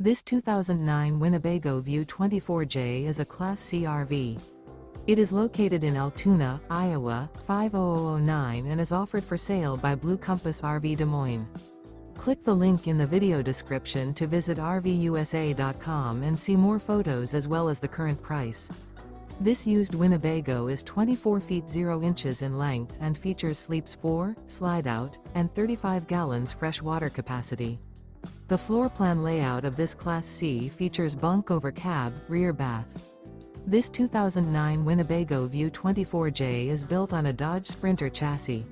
This 2009 Winnebago View 24J is a Class C RV. It is located in Altoona, Iowa, 50009 and is offered for sale by Blue Compass RV Des Moines. Click the link in the video description to visit RVUSA.com and see more photos as well as the current price. This used Winnebago is 24 feet 0 inches in length and features sleeps 4, slide-out, and 35 gallons fresh water capacity. The floor plan layout of this Class C features bunk over cab, rear bath. This 2009 Winnebago View 24J is built on a Dodge Sprinter chassis.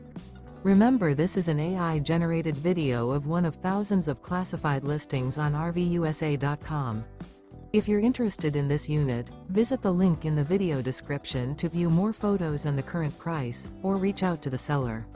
Remember, this is an AI-generated video of one of thousands of classified listings on RVUSA.com. If you're interested in this unit, visit the link in the video description to view more photos and the current price, or reach out to the seller.